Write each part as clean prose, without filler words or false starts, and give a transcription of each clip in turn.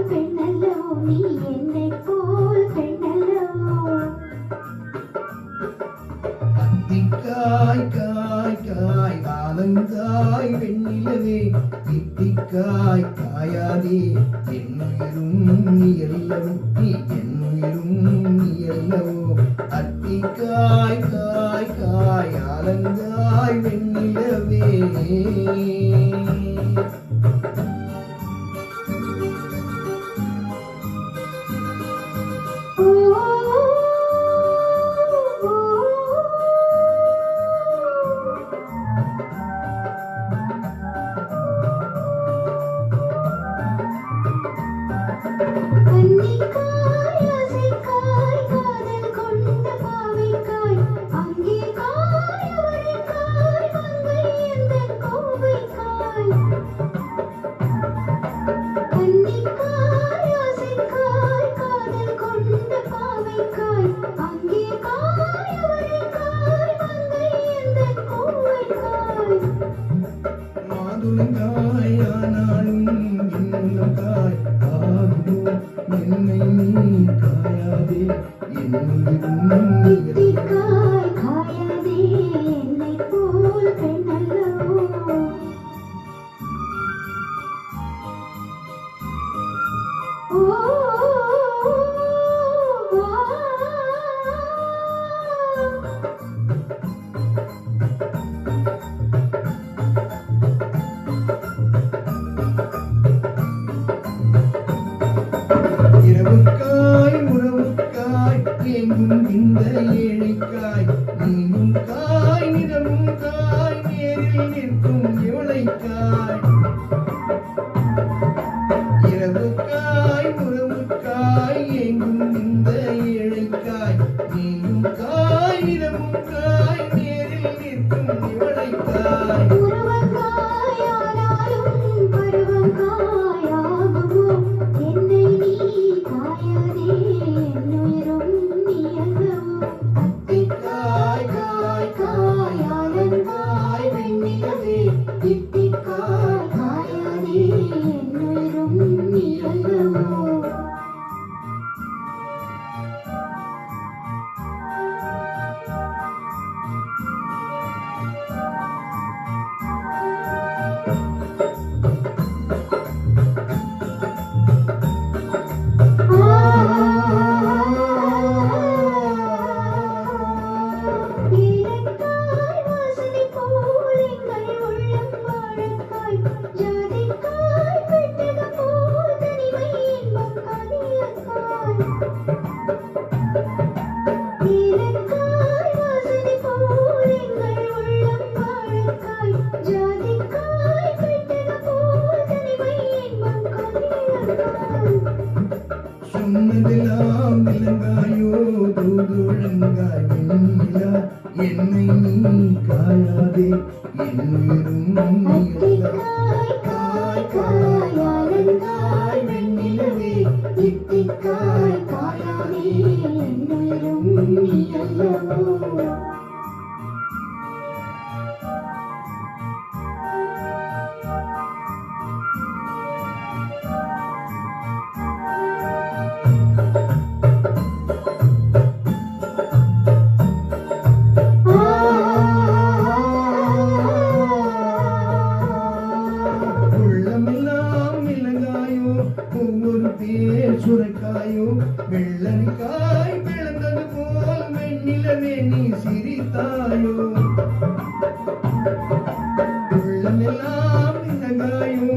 பெண்ணல்லோ நீ என்னை போல் பெண்ணல்லோ அத்திக்காய் காய் காய் ஆலங்காய் வெண்ணிலவே தித்திக்காய் காயாதே என்னுயிரும் நீ அல்லவோ நீ என்னுயிரும் நீ அல்லவோ அத்திக்காய் காய் காய் ஆலங்காய் வெண்ணிலவே கன்னிக்காய் ஆசைக்காய் காதல் கொண்ட பாவைக்காய் அங்கே காய் அவரைக்காய் மங்கை எந்தன் கோவைக்காய் கன்னிக்காய் ஆசைக்காய் காதல் கொண்ட பாவைக்காய் அங்கே காய் அவரைக்காய் மங்கை எந்தன் கோவைக்காய் மாதுளங்காய் ஆனாலும் இன்னுலங்காய் ஆகுமோ என்னை நீ காயாதே என்னுயிரும் நீ தித்திக்காய் காயாதே என்னை போல் பெண்ணல்லவோ இரவுக்காய் உறவுக்காய் எங்கும் இந்த ஏழைக்காய் நீயும் காய் நிறமும் காய் நேரில் நிற்கும் இவளைக்காய் இரவுக்காய் உறவுக்காய் எங்கும் இந்த ஏழைக்காய் நீயும் காய் நிறமும் காய் நேரில் நிற்கும் இவளைக்காய் உருவங்காயானாலும் பருவங்காயாகுமோ என்னை நீ காயாதே என்னுயிரும் நீ அல்லவோ அத்திக்காய் காய் காய் ஆலங்காய் வெண்ணிலவே தித்திக்காய் காயாதே என்னுயிரும் நீ அல்லவோ ஏலக்காய் வாசனை போல் எங்கள் உள்ளம் வாழக்காய் ஜாதிக்காய் பெட்டகம் போல் தனிமை இன்பம் கனியக்காய் ஏலக்காய் வாசனை போல் எங்கள் உள்ளம் வாழக்காய் ஜாதிக்காய் பெட்டகம் போல் தனிமை இன்பம் கனியக்காய் சொன்னதெல்லாம் விலங்காயோ தூதுழங்காய் வெண்ணிலா என்னை நீ காயாதே என்னுயிரும் நீ அத்திக்காய் காய் காய் ஆலங்காய் வெண்ணிலவே தித்திக்காய் காயாதே என்னுயிரும் நீ அல்லவோ உள்ளமெல்லாம் இலங்காயோ ஒவ்வொரு பேர் சுரைக்காயோ வெள்ளரிக்காய் பிளந்தது போல் வெண்ணிலவே நீ சிரித்தாயோ உள்ளமெல்லாம் இலங்காயோ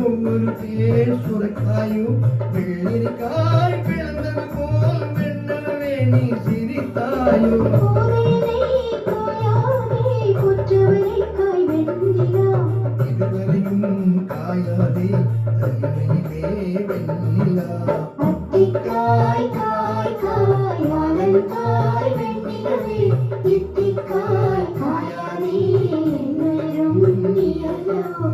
ஒவ்வொரு பேர் சுரைக்காயோ வெள்ளரிக்காய் பிளந்தது போல் வெண்ணிலவே நீ சிரித்தாயோ இதுவரையும் காயாதே தனிமையிலே வெண்ணிலா அத்திக்காய் காய் காய் ஆலங்காய் வெண்ணிலவே தித்திக்காய் காயாதே என்னுயிரும் நீ அல்லவோ